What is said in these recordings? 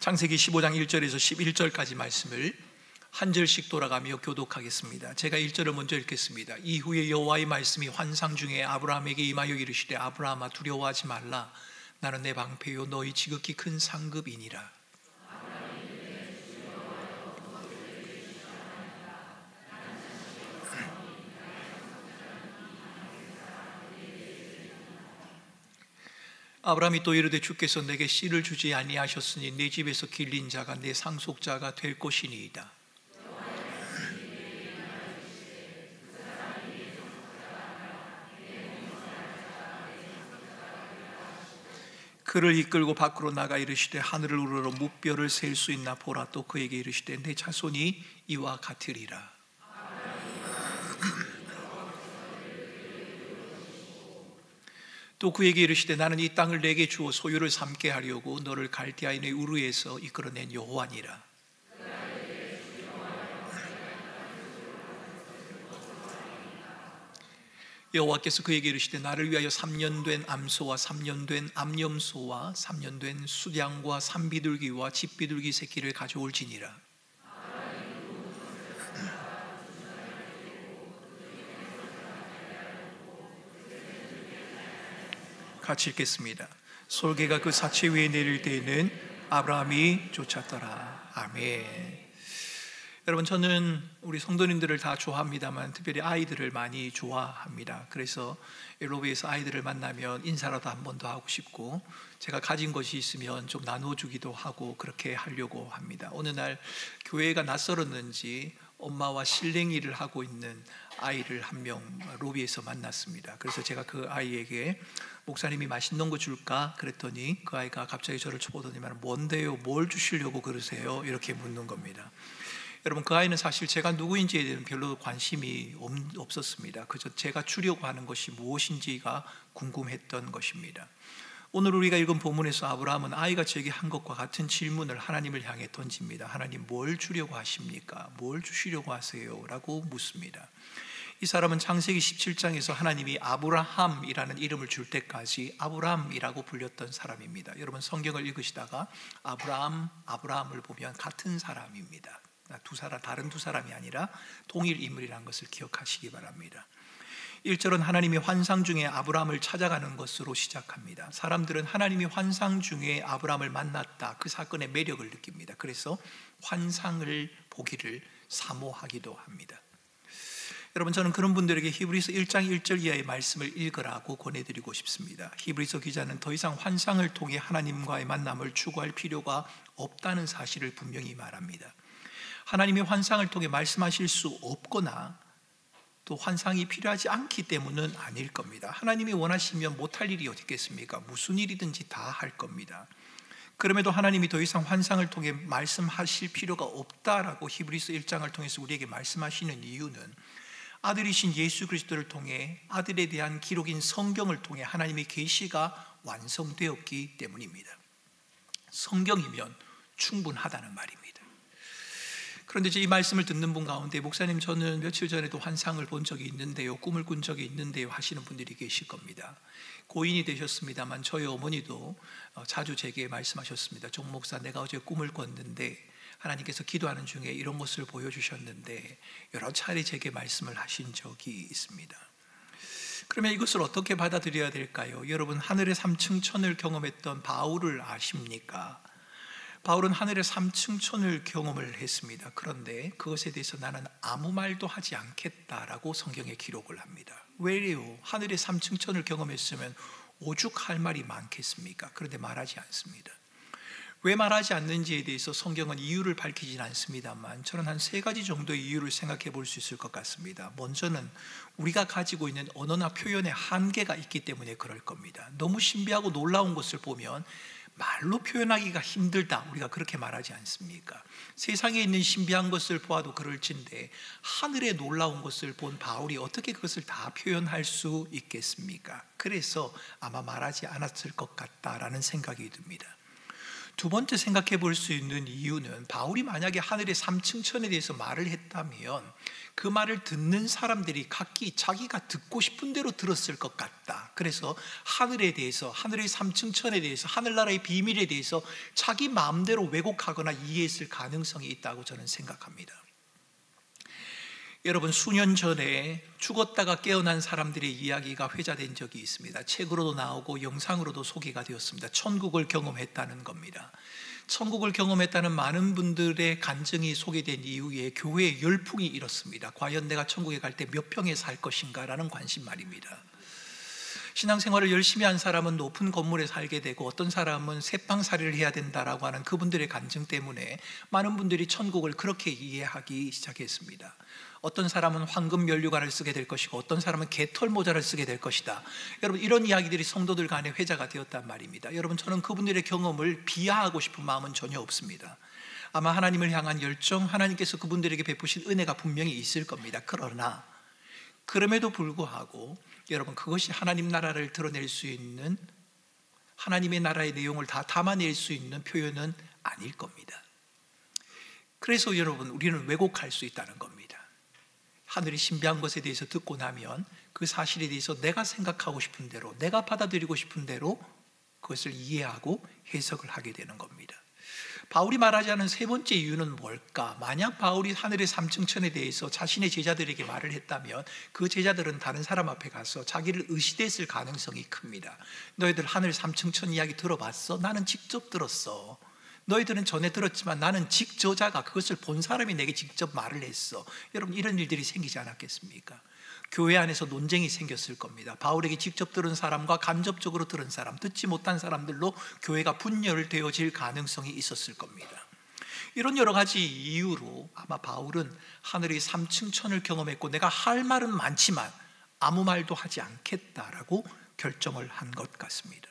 창세기 15장 1절에서 11절까지 말씀을 한 절씩 돌아가며 교독하겠습니다. 제가 1절을 먼저 읽겠습니다. 이후에 여호와의 말씀이 환상 중에 아브라함에게 임하여 이르시되 아브라함아 두려워하지 말라. 나는 내 방패요 너희 지극히 큰 상급이니라. 아브라함이 또 이르되 주께서 내게 씨를 주지 아니하셨으니 내 집에서 길린 자가 내 상속자가 될 것이니이다. 그를 이끌고 밖으로 나가 이르시되 하늘을 우러러 무뼈를 셀 수 있나 보라. 또 그에게 이르시되 내 자손이 이와 같으리라. 또 그에게 이르시되 나는 이 땅을 내게 주어 소유를 삼게 하려고 너를 갈대아인의 우르에서 이끌어낸 여호와니라. 여호와께서 그에게 이르시되 나를 위하여 3년 된 암소와 3년 된 암염소와 3년 된 수양과 산비둘기와 집비둘기 새끼를 가져올지니라. 같이 읽겠습니다. 솔개가 그 사체 위에 내릴 때에는 아브라함이 쫓았더라. 아멘. 여러분, 저는 우리 성도님들을 다 좋아합니다만 특별히 아이들을 많이 좋아합니다. 그래서 로비에서 아이들을 만나면 인사라도 한 번 더 하고 싶고, 제가 가진 것이 있으면 좀 나눠주기도 하고 그렇게 하려고 합니다. 어느 날 교회가 낯설었는지 엄마와 실랭이를 하고 있는 아이를 한 명 로비에서 만났습니다. 그래서 제가 그 아이에게 목사님이 맛있는 거 줄까? 그랬더니 그 아이가 갑자기 저를 쳐보더니만 뭔데요? 뭘 주시려고 그러세요? 이렇게 묻는 겁니다. 여러분, 그 아이는 사실 제가 누구인지에 대해서는 별로 관심이 없었습니다. 그저 제가 주려고 하는 것이 무엇인지가 궁금했던 것입니다. 오늘 우리가 읽은 본문에서 아브라함은 아이가 저에게 한 것과 같은 질문을 하나님을 향해 던집니다. 하나님, 뭘 주려고 하십니까? 뭘 주시려고 하세요? 라고 묻습니다. 이 사람은 창세기 17장에서 하나님이 아브라함이라는 이름을 줄 때까지 아브람이라고 불렸던 사람입니다. 여러분, 성경을 읽으시다가 아브라함을 보면 같은 사람입니다. 다른 두 사람이 아니라 동일 인물이라는 것을 기억하시기 바랍니다. 1절은 하나님이 환상 중에 아브라함을 찾아가는 것으로 시작합니다. 사람들은 하나님이 환상 중에 아브라함을 만났다, 그 사건의 매력을 느낍니다. 그래서 환상을 보기를 사모하기도 합니다. 여러분, 저는 그런 분들에게 히브리서 1장 1절 이하의 말씀을 읽으라고 권해드리고 싶습니다. 히브리서 기자는 더 이상 환상을 통해 하나님과의 만남을 추구할 필요가 없다는 사실을 분명히 말합니다. 하나님이 환상을 통해 말씀하실 수 없거나 또 환상이 필요하지 않기 때문은 아닐 겁니다. 하나님이 원하시면 못할 일이 어디 있겠습니까? 무슨 일이든지 다 할 겁니다. 그럼에도 하나님이 더 이상 환상을 통해 말씀하실 필요가 없다라고 히브리서 1장을 통해서 우리에게 말씀하시는 이유는 아들이신 예수 그리스도를 통해, 아들에 대한 기록인 성경을 통해 하나님의 계시가 완성되었기 때문입니다. 성경이면 충분하다는 말입니다. 그런데 이제 이 말씀을 듣는 분 가운데 목사님, 저는 며칠 전에도 환상을 본 적이 있는데요, 꿈을 꾼 적이 있는데요 하시는 분들이 계실 겁니다. 고인이 되셨습니다만 저희 어머니도 자주 제게 말씀하셨습니다. 정 목사, 내가 어제 꿈을 꿨는데 하나님께서 기도하는 중에 이런 모습을 보여주셨는데 여러 차례 제게 말씀을 하신 적이 있습니다. 그러면 이것을 어떻게 받아들여야 될까요? 여러분, 하늘의 3층천을 경험했던 바울을 아십니까? 바울은 하늘의 3층천을 경험을 했습니다. 그런데 그것에 대해서 나는 아무 말도 하지 않겠다라고 성경에 기록을 합니다. 왜요? 하늘의 3층천을 경험했으면 오죽할 말이 많겠습니까? 그런데 말하지 않습니다. 왜 말하지 않는지에 대해서 성경은 이유를 밝히진 않습니다만 저는 한 3가지 정도의 이유를 생각해 볼 수 있을 것 같습니다. 먼저는 우리가 가지고 있는 언어나 표현의 한계가 있기 때문에 그럴 겁니다. 너무 신비하고 놀라운 것을 보면 말로 표현하기가 힘들다, 우리가 그렇게 말하지 않습니까? 세상에 있는 신비한 것을 보아도 그럴진데 하늘에 놀라운 것을 본 바울이 어떻게 그것을 다 표현할 수 있겠습니까? 그래서 아마 말하지 않았을 것 같다라는 생각이 듭니다. 두 번째 생각해 볼 수 있는 이유는, 바울이 만약에 하늘의 삼층천에 대해서 말을 했다면 그 말을 듣는 사람들이 각기 자기가 듣고 싶은 대로 들었을 것 같다. 그래서 하늘에 대해서, 하늘의 삼층천에 대해서, 하늘나라의 비밀에 대해서 자기 마음대로 왜곡하거나 이해했을 가능성이 있다고 저는 생각합니다. 여러분, 수년 전에 죽었다가 깨어난 사람들의 이야기가 회자된 적이 있습니다. 책으로도 나오고 영상으로도 소개가 되었습니다. 천국을 경험했다는 겁니다. 천국을 경험했다는 많은 분들의 간증이 소개된 이후에 교회에 열풍이 일었습니다. 과연 내가 천국에 갈 때 몇 평에 살 것인가 라는 관심 말입니다. 신앙생활을 열심히 한 사람은 높은 건물에 살게 되고, 어떤 사람은 새방살이를 해야 된다라고 하는 그분들의 간증 때문에 많은 분들이 천국을 그렇게 이해하기 시작했습니다. 어떤 사람은 황금 면류관을 쓰게 될 것이고, 어떤 사람은 개털 모자를 쓰게 될 것이다. 여러분, 이런 이야기들이 성도들 간에 회자가 되었단 말입니다. 여러분, 저는 그분들의 경험을 비하하고 싶은 마음은 전혀 없습니다. 아마 하나님을 향한 열정, 하나님께서 그분들에게 베푸신 은혜가 분명히 있을 겁니다. 그러나 그럼에도 불구하고 여러분, 그것이 하나님 나라를 드러낼 수 있는, 하나님의 나라의 내용을 다 담아낼 수 있는 표현은 아닐 겁니다. 그래서 여러분, 우리는 왜곡할 수 있다는 겁니다. 하늘이 신비한 것에 대해서 듣고 나면 그 사실에 대해서 내가 생각하고 싶은 대로, 내가 받아들이고 싶은 대로 그것을 이해하고 해석을 하게 되는 겁니다. 바울이 말하지 않은 세 번째 이유는 뭘까? 만약 바울이 하늘의 삼층천에 대해서 자신의 제자들에게 말을 했다면 그 제자들은 다른 사람 앞에 가서 자기를 의시됐을 가능성이 큽니다. 너희들 하늘 삼층천 이야기 들어봤어? 나는 직접 들었어. 너희들은 전에 들었지만 나는 직저자가, 그것을 본 사람이 내게 직접 말을 했어. 여러분, 이런 일들이 생기지 않았겠습니까? 교회 안에서 논쟁이 생겼을 겁니다. 바울에게 직접 들은 사람과 간접적으로 들은 사람, 듣지 못한 사람들로 교회가 분열되어질 가능성이 있었을 겁니다. 이런 여러 가지 이유로 아마 바울은 하늘의 삼층천을 경험했고, 내가 할 말은 많지만 아무 말도 하지 않겠다라고 결정을 한 것 같습니다.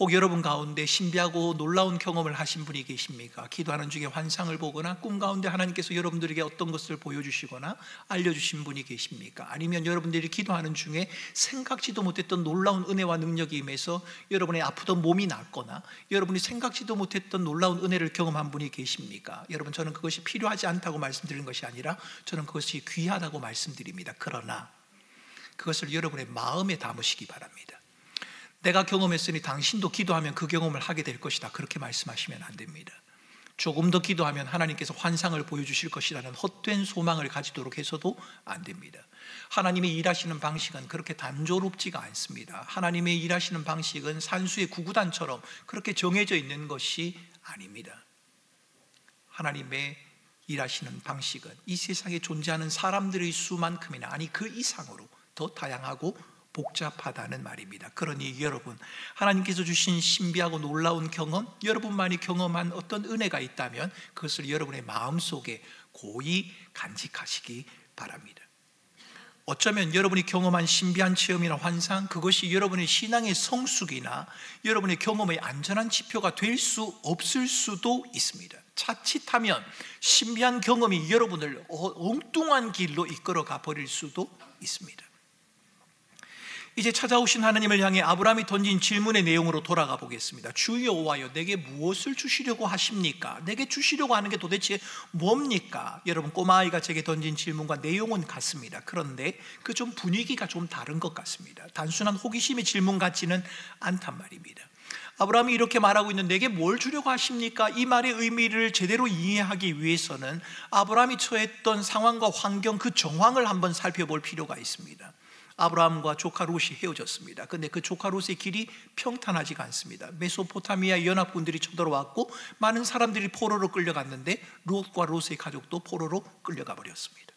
혹 여러분 가운데 신비하고 놀라운 경험을 하신 분이 계십니까? 기도하는 중에 환상을 보거나 꿈 가운데 하나님께서 여러분들에게 어떤 것을 보여주시거나 알려주신 분이 계십니까? 아니면 여러분들이 기도하는 중에 생각지도 못했던 놀라운 은혜와 능력이 임해서 여러분의 아프던 몸이 낫거나 여러분이 생각지도 못했던 놀라운 은혜를 경험한 분이 계십니까? 여러분, 저는 그것이 필요하지 않다고 말씀드리는 것이 아니라 저는 그것이 귀하다고 말씀드립니다. 그러나 그것을 여러분의 마음에 담으시기 바랍니다. 내가 경험했으니 당신도 기도하면 그 경험을 하게 될 것이다, 그렇게 말씀하시면 안 됩니다. 조금 더 기도하면 하나님께서 환상을 보여주실 것이라는 헛된 소망을 가지도록 해서도 안 됩니다. 하나님의 일하시는 방식은 그렇게 단조롭지가 않습니다. 하나님의 일하시는 방식은 산수의 구구단처럼 그렇게 정해져 있는 것이 아닙니다. 하나님의 일하시는 방식은 이 세상에 존재하는 사람들의 수만큼이나, 아니 그 이상으로 더 다양하고 복잡하다는 말입니다. 그러니 여러분, 하나님께서 주신 신비하고 놀라운 경험, 여러분만이 경험한 어떤 은혜가 있다면 그것을 여러분의 마음속에 고이 간직하시기 바랍니다. 어쩌면 여러분이 경험한 신비한 체험이나 환상, 그것이 여러분의 신앙의 성숙이나 여러분의 경험의 안전한 지표가 될 수 없을 수도 있습니다. 자칫하면 신비한 경험이 여러분을 엉뚱한 길로 이끌어 가버릴 수도 있습니다. 이제 찾아오신 하나님을 향해 아브라함이 던진 질문의 내용으로 돌아가 보겠습니다. 주 여호와여, 내게 무엇을 주시려고 하십니까? 내게 주시려고 하는 게 도대체 뭡니까? 여러분, 꼬마아이가 제게 던진 질문과 내용은 같습니다. 그런데 그 좀 분위기가 좀 다른 것 같습니다. 단순한 호기심의 질문 같지는 않단 말입니다. 아브라함이 이렇게 말하고 있는 내게 뭘 주려고 하십니까? 이 말의 의미를 제대로 이해하기 위해서는 아브라함이 처했던 상황과 환경, 그 정황을 한번 살펴볼 필요가 있습니다. 아브라함과 조카 롯이 헤어졌습니다. 그런데 그 조카 롯의 길이 평탄하지가 않습니다. 메소포타미아 연합군들이 쳐들어왔고 많은 사람들이 포로로 끌려갔는데 롯과 롯의 가족도 포로로 끌려가 버렸습니다.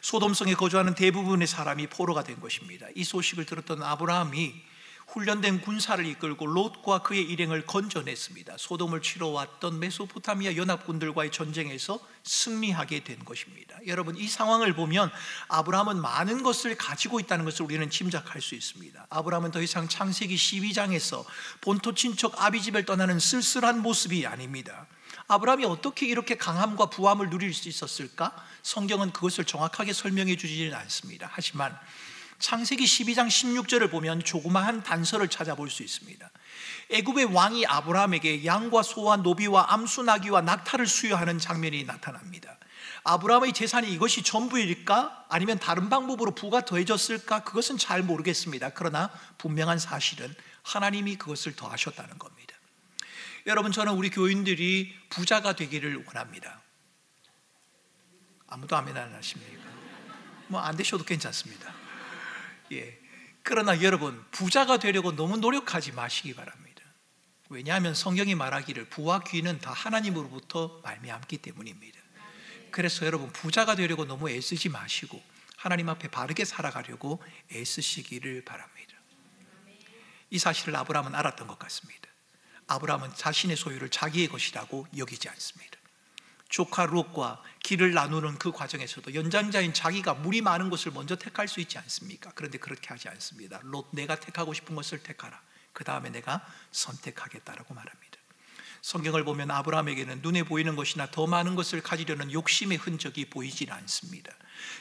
소돔성에 거주하는 대부분의 사람이 포로가 된 것입니다. 이 소식을 들었던 아브라함이 훈련된 군사를 이끌고 롯과 그의 일행을 건져냈습니다. 소돔을 치러 왔던 메소포타미아 연합군들과의 전쟁에서 승리하게 된 것입니다. 여러분, 이 상황을 보면 아브라함은 많은 것을 가지고 있다는 것을 우리는 짐작할 수 있습니다. 아브라함은 더 이상 창세기 12장에서 본토 친척 아비집을 떠나는 쓸쓸한 모습이 아닙니다. 아브라함이 어떻게 이렇게 강함과 부함을 누릴 수 있었을까? 성경은 그것을 정확하게 설명해 주지는 않습니다. 하지만 창세기 12장 16절을 보면 조그마한 단서를 찾아볼 수 있습니다. 애굽의 왕이 아브라함에게 양과 소와 노비와 암수 나귀와 낙타를 수여하는 장면이 나타납니다. 아브라함의 재산이 이것이 전부일까? 아니면 다른 방법으로 부가 더해졌을까? 그것은 잘 모르겠습니다. 그러나 분명한 사실은 하나님이 그것을 더하셨다는 겁니다. 여러분, 저는 우리 교인들이 부자가 되기를 원합니다. 아무도 아멘 안 하십니까? 뭐 안 되셔도 괜찮습니다. 예. 그러나 여러분, 부자가 되려고 너무 노력하지 마시기 바랍니다. 왜냐하면 성경이 말하기를 부와 귀는 다 하나님으로부터 말미암기 때문입니다. 그래서 여러분, 부자가 되려고 너무 애쓰지 마시고 하나님 앞에 바르게 살아가려고 애쓰시기를 바랍니다. 이 사실을 아브라함은 알았던 것 같습니다. 아브라함은 자신의 소유를 자기의 것이라고 여기지 않습니다. 조카 롯과 길을 나누는 그 과정에서도 연장자인 자기가 물이 많은 곳을 먼저 택할 수 있지 않습니까? 그런데 그렇게 하지 않습니다. 롯, 내가 택하고 싶은 것을 택하라. 그 다음에 내가 선택하겠다라고 말합니다. 성경을 보면 아브라함에게는 눈에 보이는 것이나 더 많은 것을 가지려는 욕심의 흔적이 보이질 않습니다.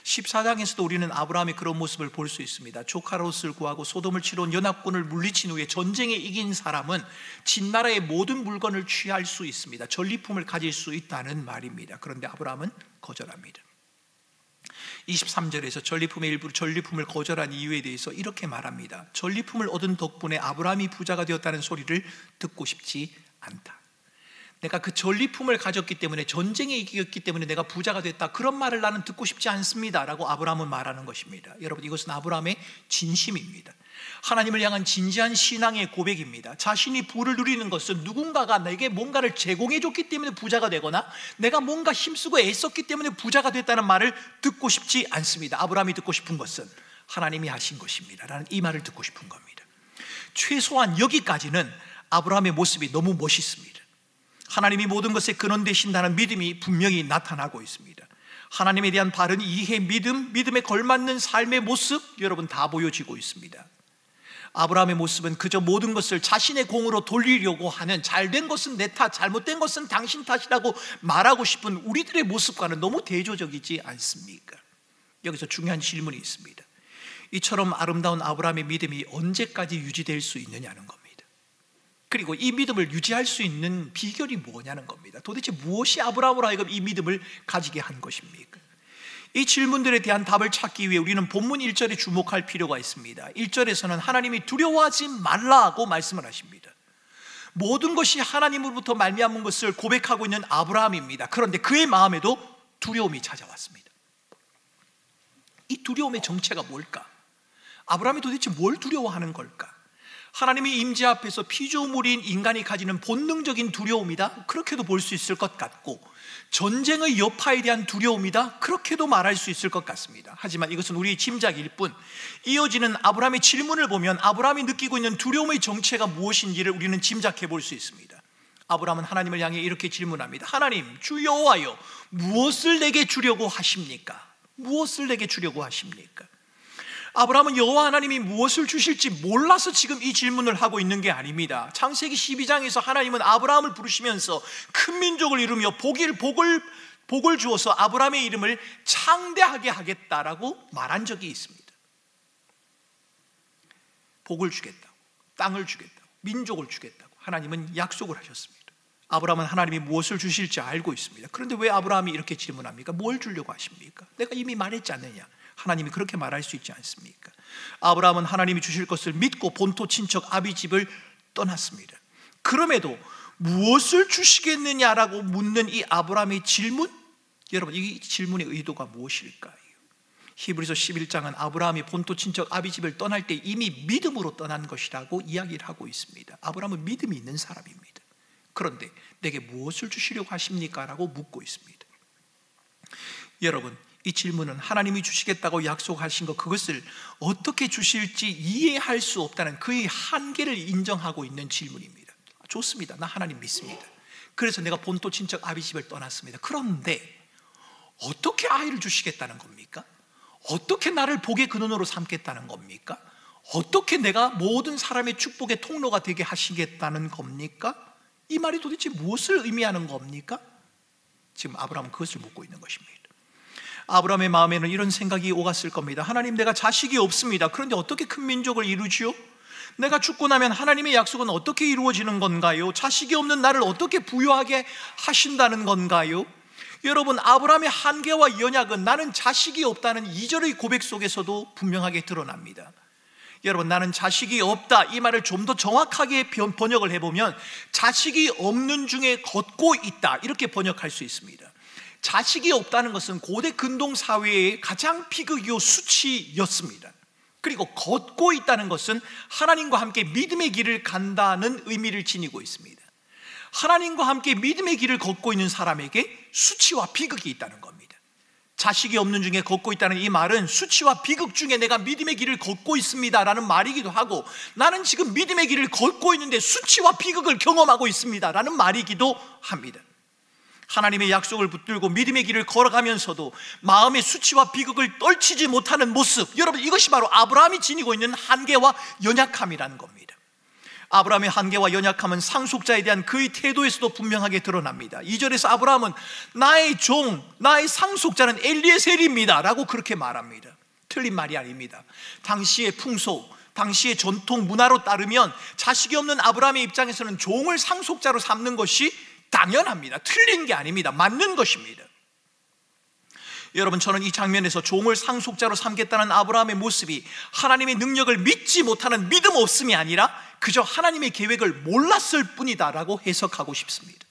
14장에서도 우리는 아브라함의 그런 모습을 볼 수 있습니다. 조카 롯을 구하고 소돔을 치러 온 연합군을 물리친 후에 전쟁에 이긴 사람은 진나라의 모든 물건을 취할 수 있습니다. 전리품을 가질 수 있다는 말입니다. 그런데 아브라함은 거절합니다. 23절에서 전리품의 일부 전리품을 거절한 이유에 대해서 이렇게 말합니다. 전리품을 얻은 덕분에 아브라함이 부자가 되었다는 소리를 듣고 싶지 않다. 내가 그 전리품을 가졌기 때문에, 전쟁에 이겼기 때문에 내가 부자가 됐다, 그런 말을 나는 듣고 싶지 않습니다 라고 아브라함은 말하는 것입니다. 여러분, 이것은 아브라함의 진심입니다. 하나님을 향한 진지한 신앙의 고백입니다. 자신이 부를 누리는 것은 누군가가 내게 뭔가를 제공해 줬기 때문에 부자가 되거나 내가 뭔가 힘쓰고 애썼기 때문에 부자가 됐다는 말을 듣고 싶지 않습니다. 아브라함이 듣고 싶은 것은 하나님이 하신 것입니다 라는 이 말을 듣고 싶은 겁니다. 최소한 여기까지는 아브라함의 모습이 너무 멋있습니다. 하나님이 모든 것의 근원 되신다는 믿음이 분명히 나타나고 있습니다. 하나님에 대한 바른 이해, 믿음에 걸맞는 삶의 모습, 여러분 다 보여지고 있습니다. 아브라함의 모습은 그저 모든 것을 자신의 공으로 돌리려고 하는, 잘된 것은 내 탓, 잘못된 것은 당신 탓이라고 말하고 싶은 우리들의 모습과는 너무 대조적이지 않습니까? 여기서 중요한 질문이 있습니다. 이처럼 아름다운 아브라함의 믿음이 언제까지 유지될 수 있느냐는 겁니다. 그리고 이 믿음을 유지할 수 있는 비결이 뭐냐는 겁니다. 도대체 무엇이 아브라함으로 하여금 이 믿음을 가지게 한 것입니까? 이 질문들에 대한 답을 찾기 위해 우리는 본문 1절에 주목할 필요가 있습니다. 1절에서는 하나님이 두려워하지 말라고 말씀을 하십니다. 모든 것이 하나님으로부터 말미암은 것을 고백하고 있는 아브라함입니다. 그런데 그의 마음에도 두려움이 찾아왔습니다. 이 두려움의 정체가 뭘까? 아브라함이 도대체 뭘 두려워하는 걸까? 하나님의 임재 앞에서 피조물인 인간이 가지는 본능적인 두려움이다, 그렇게도 볼 수 있을 것 같고, 전쟁의 여파에 대한 두려움이다, 그렇게도 말할 수 있을 것 같습니다. 하지만 이것은 우리의 짐작일 뿐, 이어지는 아브라함의 질문을 보면 아브라함이 느끼고 있는 두려움의 정체가 무엇인지를 우리는 짐작해 볼 수 있습니다. 아브라함은 하나님을 향해 이렇게 질문합니다. 하나님, 주 여호와여, 무엇을 내게 주려고 하십니까? 무엇을 내게 주려고 하십니까? 아브라함은 여호와 하나님이 무엇을 주실지 몰라서 지금 이 질문을 하고 있는 게 아닙니다. 창세기 12장에서 하나님은 아브라함을 부르시면서 큰 민족을 이루며 복을 주어서 아브라함의 이름을 창대하게 하겠다라고 말한 적이 있습니다. 복을 주겠다고, 땅을 주겠다고, 민족을 주겠다고 하나님은 약속을 하셨습니다. 아브라함은 하나님이 무엇을 주실지 알고 있습니다. 그런데 왜 아브라함이 이렇게 질문합니까? 뭘 주려고 하십니까? 내가 이미 말했지 않느냐? 하나님이 그렇게 말할 수 있지 않습니까? 아브라함은 하나님이 주실 것을 믿고 본토 친척 아비집을 떠났습니다. 그럼에도 무엇을 주시겠느냐라고 묻는 이 아브라함의 질문, 여러분 이 질문의 의도가 무엇일까요? 히브리서 11장은 아브라함이 본토 친척 아비집을 떠날 때 이미 믿음으로 떠난 것이라고 이야기를 하고 있습니다. 아브라함은 믿음이 있는 사람입니다. 그런데 내게 무엇을 주시려고 하십니까? 라고 묻고 있습니다. 여러분, 이 질문은 하나님이 주시겠다고 약속하신 것, 그것을 어떻게 주실지 이해할 수 없다는 그의 한계를 인정하고 있는 질문입니다. 좋습니다. 나 하나님 믿습니다. 그래서 내가 본토 친척 아비집을 떠났습니다. 그런데 어떻게 아이를 주시겠다는 겁니까? 어떻게 나를 복의 근원으로 삼겠다는 겁니까? 어떻게 내가 모든 사람의 축복의 통로가 되게 하시겠다는 겁니까? 이 말이 도대체 무엇을 의미하는 겁니까? 지금 아브라함은 그것을 묻고 있는 것입니다. 아브라함의 마음에는 이런 생각이 오갔을 겁니다. 하나님, 내가 자식이 없습니다. 그런데 어떻게 큰 민족을 이루지요? 내가 죽고 나면 하나님의 약속은 어떻게 이루어지는 건가요? 자식이 없는 나를 어떻게 부유하게 하신다는 건가요? 여러분, 아브라함의 한계와 연약은 나는 자식이 없다는 2절의 고백 속에서도 분명하게 드러납니다. 여러분, 나는 자식이 없다, 이 말을 좀 더 정확하게 번역을 해보면 자식이 없는 중에 걷고 있다, 이렇게 번역할 수 있습니다. 자식이 없다는 것은 고대 근동 사회의 가장 비극이요 수치였습니다. 그리고 걷고 있다는 것은 하나님과 함께 믿음의 길을 간다는 의미를 지니고 있습니다. 하나님과 함께 믿음의 길을 걷고 있는 사람에게 수치와 비극이 있다는 겁니다. 자식이 없는 중에 걷고 있다는 이 말은 수치와 비극 중에 내가 믿음의 길을 걷고 있습니다 라는 말이기도 하고, 나는 지금 믿음의 길을 걷고 있는데 수치와 비극을 경험하고 있습니다 라는 말이기도 합니다. 하나님의 약속을 붙들고 믿음의 길을 걸어가면서도 마음의 수치와 비극을 떨치지 못하는 모습, 여러분, 이것이 바로 아브라함이 지니고 있는 한계와 연약함이라는 겁니다. 아브라함의 한계와 연약함은 상속자에 대한 그의 태도에서도 분명하게 드러납니다. 2절에서 아브라함은 나의 종, 나의 상속자는 엘리에셀입니다 라고 그렇게 말합니다. 틀린 말이 아닙니다. 당시의 풍속, 당시의 전통 문화로 따르면 자식이 없는 아브라함의 입장에서는 종을 상속자로 삼는 것이 당연합니다. 틀린 게 아닙니다. 맞는 것입니다. 여러분, 저는 이 장면에서 종을 상속자로 삼겠다는 아브라함의 모습이 하나님의 능력을 믿지 못하는 믿음 없음이 아니라 그저 하나님의 계획을 몰랐을 뿐이다 라고 해석하고 싶습니다.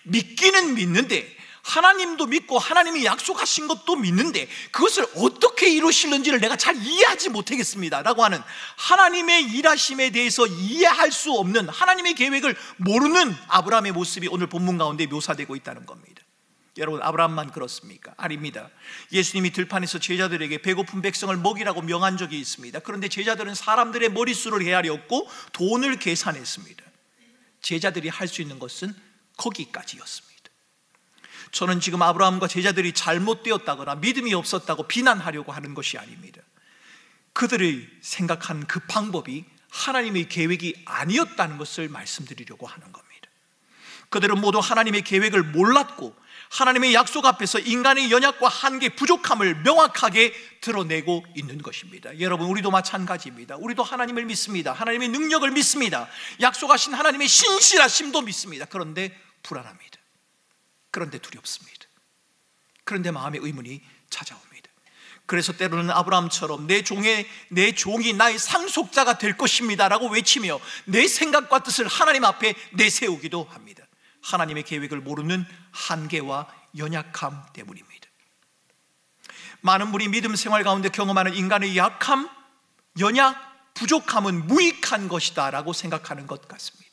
믿기는 믿는데, 하나님도 믿고 하나님이 약속하신 것도 믿는데 그것을 어떻게 이루실는지를 내가 잘 이해하지 못하겠습니다 라고 하는, 하나님의 일하심에 대해서 이해할 수 없는, 하나님의 계획을 모르는 아브라함의 모습이 오늘 본문 가운데 묘사되고 있다는 겁니다. 여러분, 아브라함만 그렇습니까? 아닙니다. 예수님이 들판에서 제자들에게 배고픈 백성을 먹이라고 명한 적이 있습니다. 그런데 제자들은 사람들의 머릿수를 헤아렸고 돈을 계산했습니다. 제자들이 할 수 있는 것은 거기까지였습니다. 저는 지금 아브라함과 제자들이 잘못되었다거나 믿음이 없었다고 비난하려고 하는 것이 아닙니다. 그들이 생각한 그 방법이 하나님의 계획이 아니었다는 것을 말씀드리려고 하는 겁니다. 그들은 모두 하나님의 계획을 몰랐고 하나님의 약속 앞에서 인간의 연약과 한계, 부족함을 명확하게 드러내고 있는 것입니다. 여러분, 우리도 마찬가지입니다. 우리도 하나님을 믿습니다. 하나님의 능력을 믿습니다. 약속하신 하나님의 신실하심도 믿습니다. 그런데 불안합니다. 그런데 두렵습니다. 그런데 마음의 의문이 찾아옵니다. 그래서 때로는 아브라함처럼 내 종이 나의 상속자가 될 것입니다 라고 외치며 내 생각과 뜻을 하나님 앞에 내세우기도 합니다. 하나님의 계획을 모르는 한계와 연약함 때문입니다. 많은 분이 믿음 생활 가운데 경험하는 인간의 약함, 연약, 부족함은 무익한 것이다 라고 생각하는 것 같습니다.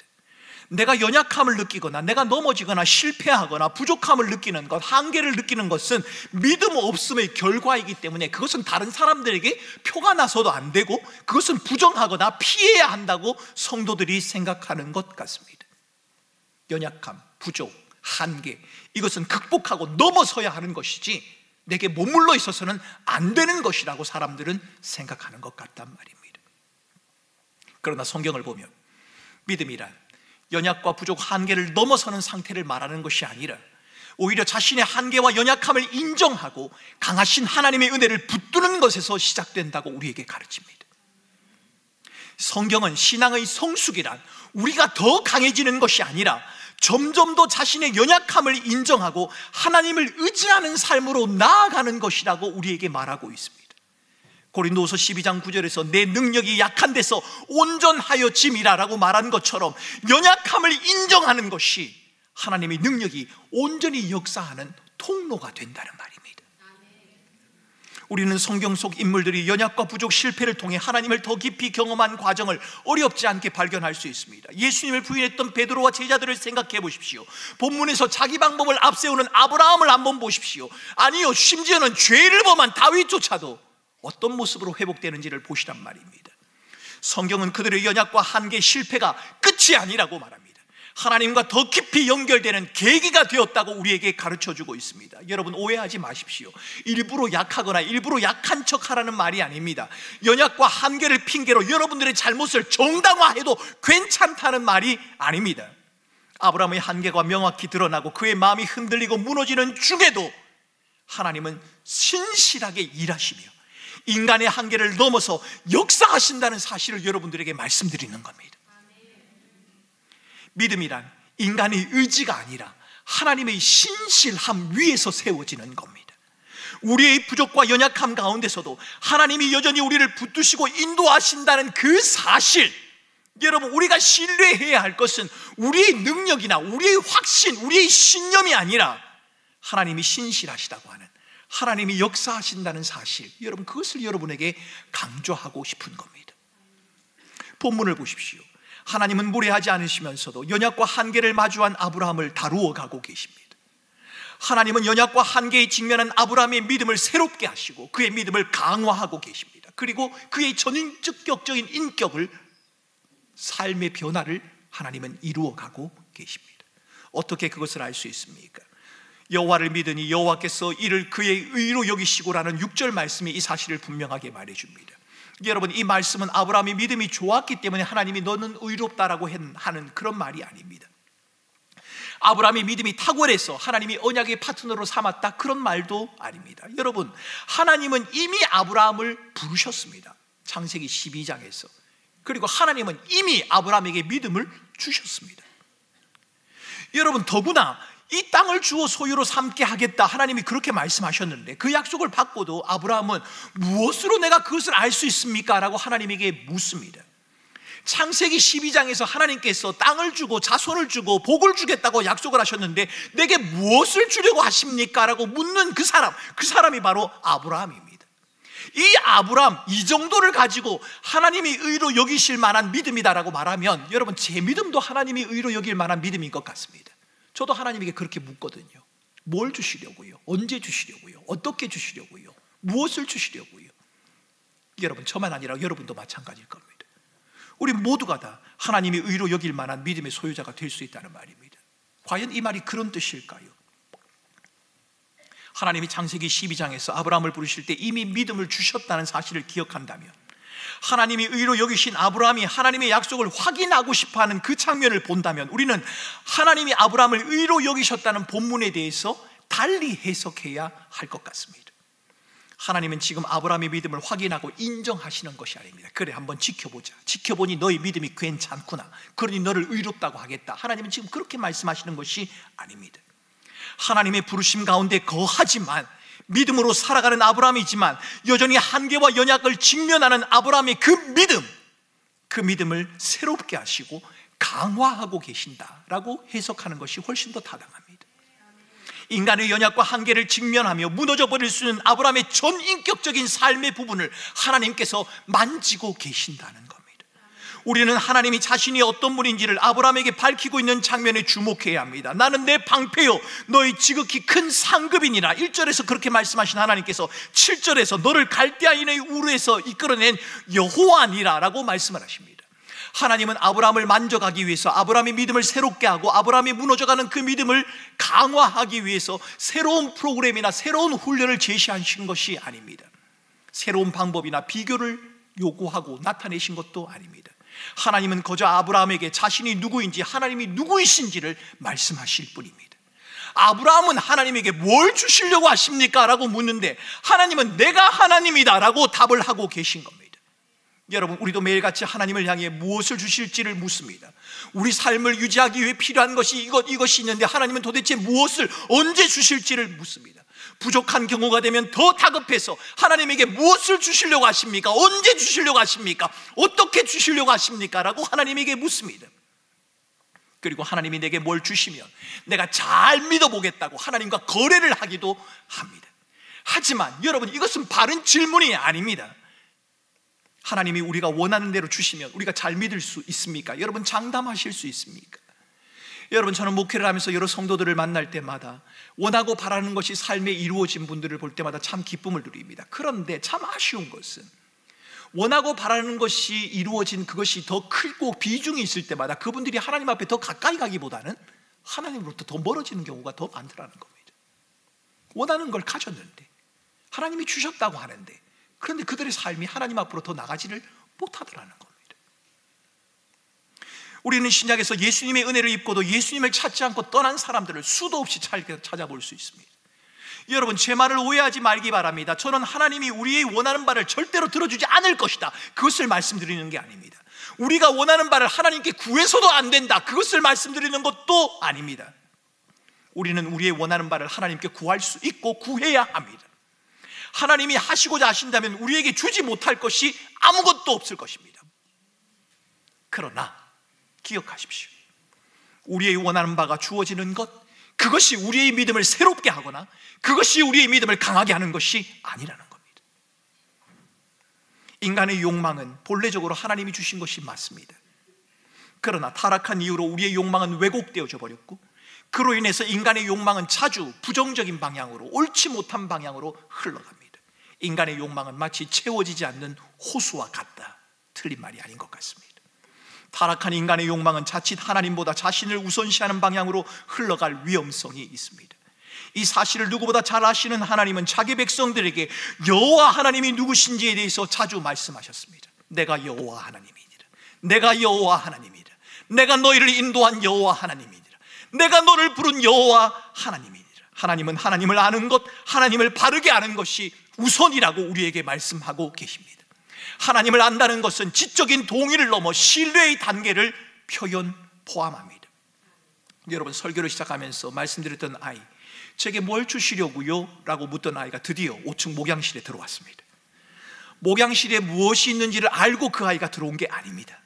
내가 연약함을 느끼거나 내가 넘어지거나 실패하거나 부족함을 느끼는 것, 한계를 느끼는 것은 믿음 없음의 결과이기 때문에 그것은 다른 사람들에게 표가 나서도 안 되고 그것은 부정하거나 피해야 한다고 성도들이 생각하는 것 같습니다. 연약함, 부족, 한계, 이것은 극복하고 넘어서야 하는 것이지 내게 머물러 있어서는 안 되는 것이라고 사람들은 생각하는 것 같단 말입니다. 그러나 성경을 보면 믿음이란 연약과 부족, 한계를 넘어서는 상태를 말하는 것이 아니라 오히려 자신의 한계와 연약함을 인정하고 강하신 하나님의 은혜를 붙드는 것에서 시작된다고 우리에게 가르칩니다. 성경은 신앙의 성숙이란 우리가 더 강해지는 것이 아니라 점점 더 자신의 연약함을 인정하고 하나님을 의지하는 삶으로 나아가는 것이라고 우리에게 말하고 있습니다. 고린도후서 12장 9절에서 내 능력이 약한 데서 온전하여 짐이라 라고 말한 것처럼 연약함을 인정하는 것이 하나님의 능력이 온전히 역사하는 통로가 된다는 말입니다. 우리는 성경 속 인물들이 연약과 부족, 실패를 통해 하나님을 더 깊이 경험한 과정을 어렵지 않게 발견할 수 있습니다. 예수님을 부인했던 베드로와 제자들을 생각해 보십시오. 본문에서 자기 방법을 앞세우는 아브라함을 한번 보십시오. 아니요, 심지어는 죄를 범한 다윗조차도 어떤 모습으로 회복되는지를 보시란 말입니다. 성경은 그들의 연약과 한계, 실패가 끝이 아니라고 말합니다. 하나님과 더 깊이 연결되는 계기가 되었다고 우리에게 가르쳐주고 있습니다. 여러분, 오해하지 마십시오. 일부러 약하거나 일부러 약한 척하라는 말이 아닙니다. 연약과 한계를 핑계로 여러분들의 잘못을 정당화해도 괜찮다는 말이 아닙니다. 아브라함의 한계가 명확히 드러나고 그의 마음이 흔들리고 무너지는 중에도 하나님은 신실하게 일하시며 인간의 한계를 넘어서 역사하신다는 사실을 여러분들에게 말씀드리는 겁니다. 믿음이란 인간의 의지가 아니라 하나님의 신실함 위에서 세워지는 겁니다. 우리의 부족과 연약함 가운데서도 하나님이 여전히 우리를 붙드시고 인도하신다는 그 사실, 여러분, 우리가 신뢰해야 할 것은 우리의 능력이나 우리의 확신, 우리의 신념이 아니라 하나님이 신실하시다고 하는, 하나님이 역사하신다는 사실, 여러분, 그것을 여러분에게 강조하고 싶은 겁니다. 본문을 보십시오. 하나님은 무례하지 않으시면서도 연약과 한계를 마주한 아브라함을 다루어 가고 계십니다. 하나님은 연약과 한계에 직면한 아브라함의 믿음을 새롭게 하시고 그의 믿음을 강화하고 계십니다. 그리고 그의 전인격적인 인격을, 삶의 변화를 하나님은 이루어 가고 계십니다. 어떻게 그것을 알 수 있습니까? 여호와를 믿으니 여호와께서 이를 그의 의로 여기시고라는 6절 말씀이 이 사실을 분명하게 말해줍니다. 여러분, 이 말씀은 아브라함이 믿음이 좋았기 때문에 하나님이 너는 의롭다라고 하는 그런 말이 아닙니다. 아브라함이 믿음이 탁월해서 하나님이 언약의 파트너로 삼았다, 그런 말도 아닙니다. 여러분, 하나님은 이미 아브라함을 부르셨습니다. 창세기 12장에서. 그리고 하나님은 이미 아브라함에게 믿음을 주셨습니다. 여러분, 더구나 이 땅을 주어 소유로 삼게 하겠다, 하나님이 그렇게 말씀하셨는데 그 약속을 받고도 아브라함은 무엇으로 내가 그것을 알 수 있습니까? 라고 하나님에게 묻습니다. 창세기 12장에서 하나님께서 땅을 주고 자손을 주고 복을 주겠다고 약속을 하셨는데 내게 무엇을 주려고 하십니까? 라고 묻는 그 사람이 바로 아브라함입니다. 이 아브라함, 이 정도를 가지고 하나님이 의로 여기실 만한 믿음이다라고 말하면, 여러분, 제 믿음도 하나님이 의로 여길 만한 믿음인 것 같습니다. 저도 하나님에게 그렇게 묻거든요. 뭘 주시려고요? 언제 주시려고요? 어떻게 주시려고요? 무엇을 주시려고요? 여러분, 저만 아니라 여러분도 마찬가지일 겁니다. 우리 모두가 다 하나님이 의로 여길 만한 믿음의 소유자가 될 수 있다는 말입니다. 과연 이 말이 그런 뜻일까요? 하나님이 창세기 12장에서 아브라함을 부르실 때 이미 믿음을 주셨다는 사실을 기억한다면, 하나님이 의로 여기신 아브라함이 하나님의 약속을 확인하고 싶어하는 그 장면을 본다면, 우리는 하나님이 아브라함을 의로 여기셨다는 본문에 대해서 달리 해석해야 할 것 같습니다. 하나님은 지금 아브라함의 믿음을 확인하고 인정하시는 것이 아닙니다. 그래, 한번 지켜보자. 지켜보니 너의 믿음이 괜찮구나. 그러니 너를 의롭다고 하겠다. 하나님은 지금 그렇게 말씀하시는 것이 아닙니다. 하나님의 부르심 가운데 거하지만 믿음으로 살아가는 아브라함이지만 여전히 한계와 연약을 직면하는 아브라함의 그 믿음을 새롭게 하시고 강화하고 계신다라고 해석하는 것이 훨씬 더 타당합니다. 인간의 연약과 한계를 직면하며 무너져 버릴 수 있는 아브라함의 전인격적인 삶의 부분을 하나님께서 만지고 계신다는 겁니다. 우리는 하나님이 자신이 어떤 분인지를 아브라함에게 밝히고 있는 장면에 주목해야 합니다. 나는 내 방패요 너희 지극히 큰 상급이니라. 1절에서 그렇게 말씀하신 하나님께서 7절에서 너를 갈대아인의 우르에서 이끌어낸 여호와니라 라고 말씀을 하십니다. 하나님은 아브라함을 만져가기 위해서, 아브라함의 믿음을 새롭게 하고 아브라함이 무너져가는 그 믿음을 강화하기 위해서 새로운 프로그램이나 새로운 훈련을 제시하신 것이 아닙니다. 새로운 방법이나 비교를 요구하고 나타내신 것도 아닙니다. 하나님은 거저 아브라함에게 자신이 누구인지, 하나님이 누구이신지를 말씀하실 뿐입니다. 아브라함은 하나님에게 뭘 주시려고 하십니까? 라고 묻는데 하나님은 내가 하나님이다 라고 답을 하고 계신 겁니다. 여러분, 우리도 매일같이 하나님을 향해 무엇을 주실지를 묻습니다. 우리 삶을 유지하기 위해 필요한 것이 이것이 있는데 하나님은 도대체 무엇을 언제 주실지를 묻습니다. 부족한 경우가 되면 더 다급해서 하나님에게 무엇을 주시려고 하십니까? 언제 주시려고 하십니까? 어떻게 주시려고 하십니까? 라고 하나님에게 묻습니다. 그리고 하나님이 내게 뭘 주시면 내가 잘 믿어보겠다고 하나님과 거래를 하기도 합니다. 하지만 여러분, 이것은 바른 질문이 아닙니다. 하나님이 우리가 원하는 대로 주시면 우리가 잘 믿을 수 있습니까? 여러분, 장담하실 수 있습니까? 여러분, 저는 목회를 하면서 여러 성도들을 만날 때마다 원하고 바라는 것이 삶에 이루어진 분들을 볼 때마다 참 기쁨을 누립니다. 그런데 참 아쉬운 것은 원하고 바라는 것이 이루어진 그것이 더 크고 비중이 있을 때마다 그분들이 하나님 앞에 더 가까이 가기보다는 하나님으로부터 더 멀어지는 경우가 더 많더라는 겁니다. 원하는 걸 가졌는데 하나님이 주셨다고 하는데, 그런데 그들의 삶이 하나님 앞으로 더 나가지를 못하더라는 겁니다. 우리는 신약에서 예수님의 은혜를 입고도 예수님을 찾지 않고 떠난 사람들을 수도 없이 찾아볼 수 있습니다. 여러분, 제 말을 오해하지 말기 바랍니다. 저는 하나님이 우리의 원하는 바를 절대로 들어주지 않을 것이다, 그것을 말씀드리는 게 아닙니다. 우리가 원하는 바를 하나님께 구해서도 안 된다, 그것을 말씀드리는 것도 아닙니다. 우리는 우리의 원하는 바를 하나님께 구할 수 있고 구해야 합니다. 하나님이 하시고자 하신다면 우리에게 주지 못할 것이 아무것도 없을 것입니다. 그러나 기억하십시오. 우리의 원하는 바가 주어지는 것, 그것이 우리의 믿음을 새롭게 하거나 그것이 우리의 믿음을 강하게 하는 것이 아니라는 겁니다. 인간의 욕망은 본래적으로 하나님이 주신 것이 맞습니다. 그러나 타락한 이후로 우리의 욕망은 왜곡되어져 버렸고, 그로 인해서 인간의 욕망은 자주 부정적인 방향으로, 옳지 못한 방향으로 흘러갑니다. 인간의 욕망은 마치 채워지지 않는 호수와 같다, 틀린 말이 아닌 것 같습니다. 타락한 인간의 욕망은 자칫 하나님보다 자신을 우선시하는 방향으로 흘러갈 위험성이 있습니다. 이 사실을 누구보다 잘 아시는 하나님은 자기 백성들에게 여호와 하나님이 누구신지에 대해서 자주 말씀하셨습니다. 내가 여호와 하나님이니라. 내가 여호와 하나님이라. 내가 너희를 인도한 여호와 하나님이니라. 내가 너를 부른 여호와 하나님이니라. 하나님은 하나님을 아는 것, 하나님을 바르게 아는 것이 우선이라고 우리에게 말씀하고 계십니다. 하나님을 안다는 것은 지적인 동의를 넘어 신뢰의 단계를 포함합니다. 여러분, 설교를 시작하면서 말씀드렸던 아이, 제게 뭘 주시려고요? 라고 묻던 아이가 드디어 5층 목양실에 들어왔습니다. 목양실에 무엇이 있는지를 알고 그 아이가 들어온 게 아닙니다.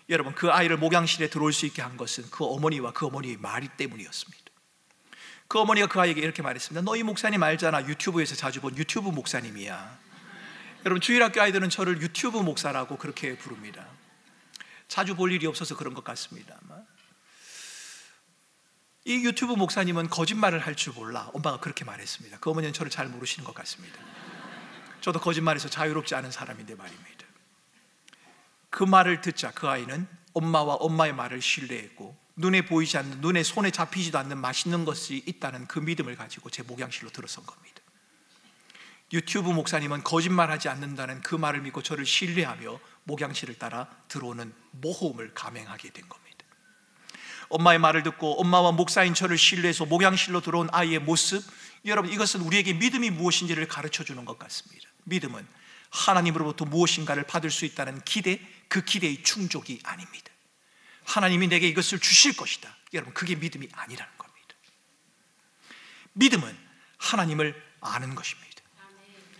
여러분, 그 아이를 목양실에 들어올 수 있게 한 것은 그 어머니와 그 어머니의 말 때문이었습니다. 그 어머니가 그 아이에게 이렇게 말했습니다. 너희 목사님 알잖아, 유튜브에서 자주 본 유튜브 목사님이야. 여러분, 주일학교 아이들은 저를 유튜브 목사라고 그렇게 부릅니다. 자주 볼 일이 없어서 그런 것 같습니다. 이 유튜브 목사님은 거짓말을 할 줄 몰라, 엄마가 그렇게 말했습니다. 그 어머니는 저를 잘 모르시는 것 같습니다. 저도 거짓말에서 자유롭지 않은 사람인데 말입니다. 그 말을 듣자 그 아이는 엄마와 엄마의 말을 신뢰했고, 눈에 보이지 않는, 눈에 손에 잡히지도 않는 맛있는 것이 있다는 그 믿음을 가지고 제 목양실로 들어선 겁니다. 유튜브 목사님은 거짓말하지 않는다는 그 말을 믿고 저를 신뢰하며 목양실을 따라 들어오는 모험을 감행하게 된 겁니다. 엄마의 말을 듣고 엄마와 목사인 저를 신뢰해서 목양실로 들어온 아이의 모습, 여러분, 이것은 우리에게 믿음이 무엇인지를 가르쳐주는 것 같습니다. 믿음은 하나님으로부터 무엇인가를 받을 수 있다는 기대, 그 기대의 충족이 아닙니다. 하나님이 내게 이것을 주실 것이다, 여러분, 그게 믿음이 아니라는 겁니다. 믿음은 하나님을 아는 것입니다.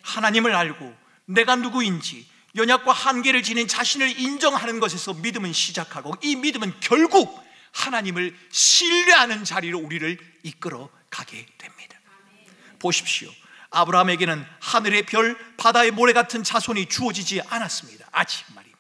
하나님을 알고 내가 누구인지, 연약과 한계를 지닌 자신을 인정하는 것에서 믿음은 시작하고, 이 믿음은 결국 하나님을 신뢰하는 자리로 우리를 이끌어 가게 됩니다. 보십시오. 아브라함에게는 하늘의 별, 바다의 모래 같은 자손이 주어지지 않았습니다. 아직 말입니다.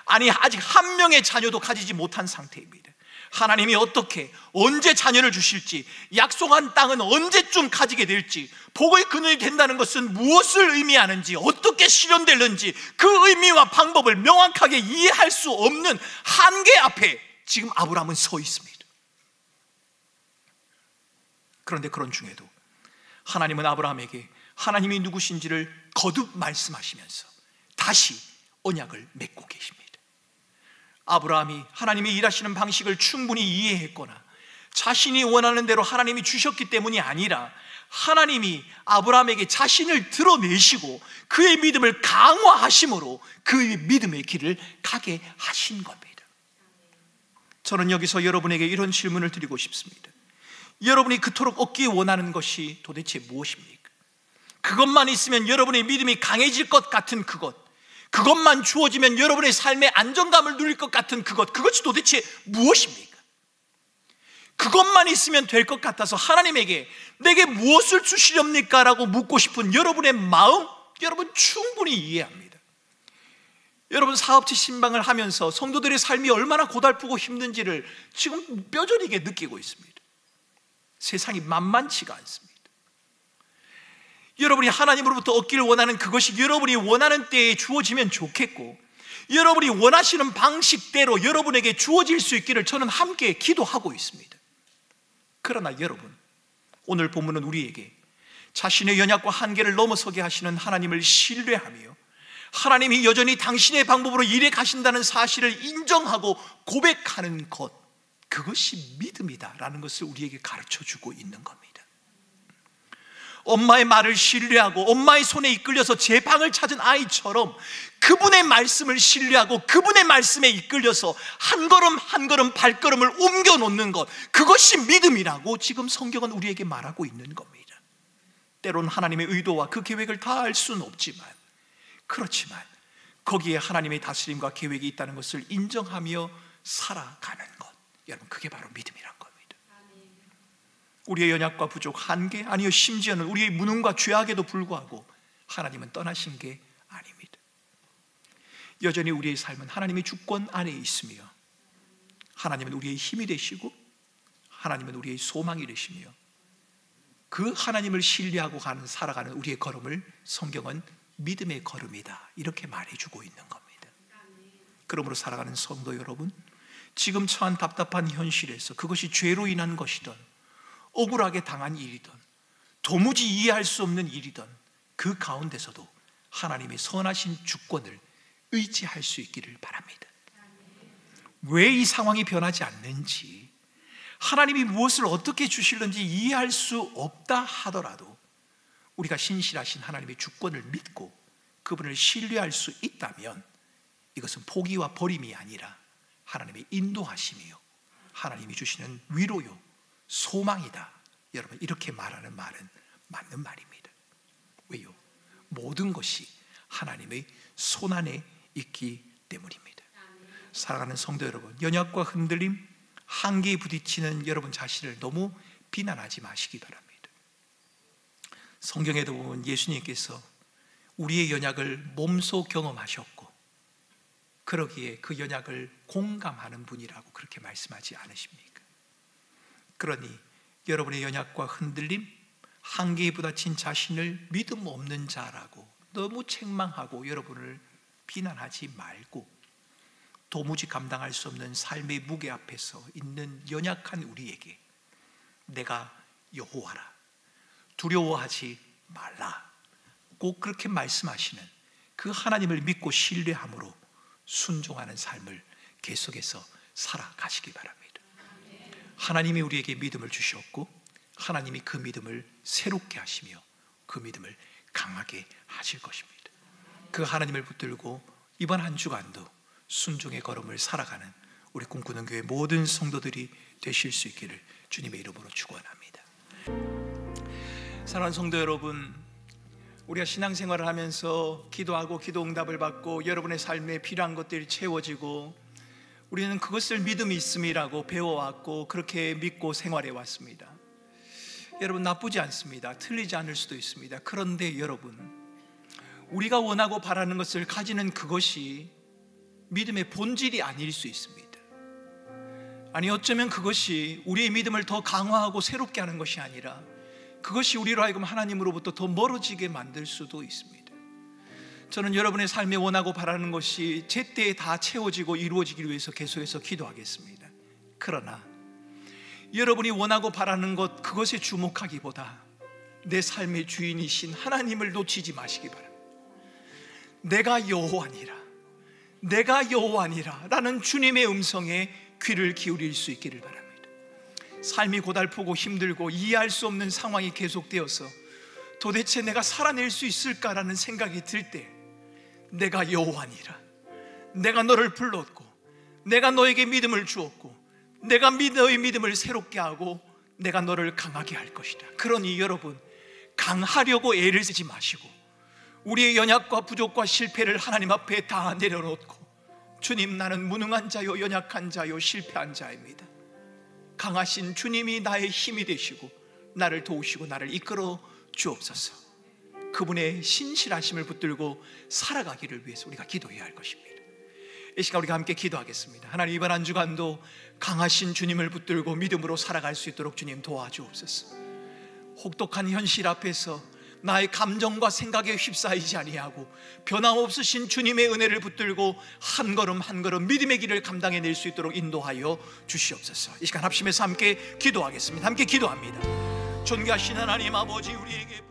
아니, 아직 한 명의 자녀도 가지지 못한 상태입니다. 하나님이 어떻게, 언제 자녀를 주실지, 약속한 땅은 언제쯤 가지게 될지, 복의 근원이 된다는 것은 무엇을 의미하는지, 어떻게 실현되는지 그 의미와 방법을 명확하게 이해할 수 없는 한계 앞에 지금 아브라함은 서 있습니다. 그런데 그런 중에도 하나님은 아브라함에게 하나님이 누구신지를 거듭 말씀하시면서 다시 언약을 맺고 계십니다. 아브라함이 하나님이 일하시는 방식을 충분히 이해했거나 자신이 원하는 대로 하나님이 주셨기 때문이 아니라, 하나님이 아브라함에게 자신을 드러내시고 그의 믿음을 강화하심으로 그의 믿음의 길을 가게 하신 겁니다. 저는 여기서 여러분에게 이런 질문을 드리고 싶습니다. 여러분이 그토록 얻기 원하는 것이 도대체 무엇입니까? 그것만 있으면 여러분의 믿음이 강해질 것 같은 그것만 주어지면 여러분의 삶의 안정감을 누릴 것 같은 그것이 도대체 무엇입니까? 그것만 있으면 될 것 같아서 하나님에게 내게 무엇을 주시렵니까? 라고 묻고 싶은 여러분의 마음, 여러분 충분히 이해합니다. 여러분, 사업체 신방을 하면서 성도들의 삶이 얼마나 고달프고 힘든지를 지금 뼈저리게 느끼고 있습니다. 세상이 만만치가 않습니다. 여러분이 하나님으로부터 얻기를 원하는 그것이 여러분이 원하는 때에 주어지면 좋겠고, 여러분이 원하시는 방식대로 여러분에게 주어질 수 있기를 저는 함께 기도하고 있습니다. 그러나 여러분, 오늘 본문은 우리에게 자신의 연약과 한계를 넘어서게 하시는 하나님을 신뢰하며 하나님이 여전히 당신의 방법으로 일해 가신다는 사실을 인정하고 고백하는 것, 그것이 믿음이다라는 것을 우리에게 가르쳐주고 있는 겁니다. 엄마의 말을 신뢰하고 엄마의 손에 이끌려서 제 방을 찾은 아이처럼 그분의 말씀을 신뢰하고 그분의 말씀에 이끌려서 한 걸음 한 걸음 발걸음을 옮겨 놓는 것, 그것이 믿음이라고 지금 성경은 우리에게 말하고 있는 겁니다. 때론 하나님의 의도와 그 계획을 다 알 수는 없지만, 그렇지만 거기에 하나님의 다스림과 계획이 있다는 것을 인정하며 살아가는 것, 여러분, 그게 바로 믿음이란 겁니다. 우리의 연약과 부족, 한계, 아니요 심지어는 우리의 무능과 죄악에도 불구하고 하나님은 떠나신 게 아닙니다. 여전히 우리의 삶은 하나님의 주권 안에 있으며, 하나님은 우리의 힘이 되시고 하나님은 우리의 소망이 되시며, 그 하나님을 신뢰하고 살아가는 우리의 걸음을 성경은 믿음의 걸음이다, 이렇게 말해주고 있는 겁니다. 그러므로 살아가는 성도 여러분, 지금 처한 답답한 현실에서, 그것이 죄로 인한 것이든 억울하게 당한 일이든 도무지 이해할 수 없는 일이든, 그 가운데서도 하나님의 선하신 주권을 의지할 수 있기를 바랍니다. 왜 이 상황이 변하지 않는지, 하나님이 무엇을 어떻게 주실는지 이해할 수 없다 하더라도 우리가 신실하신 하나님의 주권을 믿고 그분을 신뢰할 수 있다면, 이것은 포기와 버림이 아니라 하나님의 인도하심이요, 하나님이 주시는 위로요, 소망이다. 여러분, 이렇게 말하는 말은 맞는 말입니다. 왜요? 모든 것이 하나님의 손안에 있기 때문입니다. 사랑하는 성도 여러분, 연약과 흔들림, 한계에 부딪히는 여러분 자신을 너무 비난하지 마시기 바랍니다. 성경에도 보면 예수님께서 우리의 연약을 몸소 경험하셨고, 그러기에 그 연약을 공감하는 분이라고 그렇게 말씀하지 않으십니까? 그러니 여러분의 연약과 흔들림, 한계에 부딪힌 자신을 믿음 없는 자라고 너무 책망하고 여러분을 비난하지 말고, 도무지 감당할 수 없는 삶의 무게 앞에서 있는 연약한 우리에게 내가 여호와라, 두려워하지 말라, 꼭 그렇게 말씀하시는 그 하나님을 믿고 신뢰함으로 순종하는 삶을 계속해서 살아가시기 바랍니다. 하나님이 우리에게 믿음을 주셨고, 하나님이 그 믿음을 새롭게 하시며 그 믿음을 강하게 하실 것입니다. 그 하나님을 붙들고 이번 한 주간도 순종의 걸음을 살아가는 우리 꿈꾸는 교회 모든 성도들이 되실 수 있기를 주님의 이름으로 축원합니다. 사랑하는 성도 여러분, 우리가 신앙생활을 하면서 기도하고 기도 응답을 받고 여러분의 삶에 필요한 것들이 채워지고, 우리는 그것을 믿음이 있음이라고 배워왔고 그렇게 믿고 생활해 왔습니다. 여러분, 나쁘지 않습니다. 틀리지 않을 수도 있습니다. 그런데 여러분, 우리가 원하고 바라는 것을 가지는 그것이 믿음의 본질이 아닐 수 있습니다. 아니, 어쩌면 그것이 우리의 믿음을 더 강화하고 새롭게 하는 것이 아니라 그것이 우리로 하여금 하나님으로부터 더 멀어지게 만들 수도 있습니다. 저는 여러분의 삶에 원하고 바라는 것이 제때에 다 채워지고 이루어지기 위해서 계속해서 기도하겠습니다. 그러나 여러분이 원하고 바라는 것, 그것에 주목하기보다 내 삶의 주인이신 하나님을 놓치지 마시기 바랍니다. 내가 여호와니라, 내가 여호와니라 라는 주님의 음성에 귀를 기울일 수 있기를 바랍니다. 삶이 고달프고 힘들고 이해할 수 없는 상황이 계속되어서 도대체 내가 살아낼 수 있을까라는 생각이 들 때, 내가 여호와니라, 내가 너를 불렀고 내가 너에게 믿음을 주었고 내가 너의 믿음을 새롭게 하고 내가 너를 강하게 할 것이다. 그러니 여러분, 강하려고 애를 쓰지 마시고 우리의 연약과 부족과 실패를 하나님 앞에 다 내려놓고, 주님, 나는 무능한 자요, 연약한 자요, 실패한 자입니다. 강하신 주님이 나의 힘이 되시고 나를 도우시고 나를 이끌어 주옵소서. 그분의 신실하심을 붙들고 살아가기를 위해서 우리가 기도해야 할 것입니다. 이 시간 우리가 함께 기도하겠습니다. 하나님, 이번 한 주간도 강하신 주님을 붙들고 믿음으로 살아갈 수 있도록 주님 도와주옵소서. 혹독한 현실 앞에서 나의 감정과 생각에 휩싸이지 아니하고 변함없으신 주님의 은혜를 붙들고 한 걸음 한 걸음 믿음의 길을 감당해낼 수 있도록 인도하여 주시옵소서. 이 시간 합심해서 함께 기도하겠습니다. 함께 기도합니다. 존귀하신 하나님 아버지, 우리에게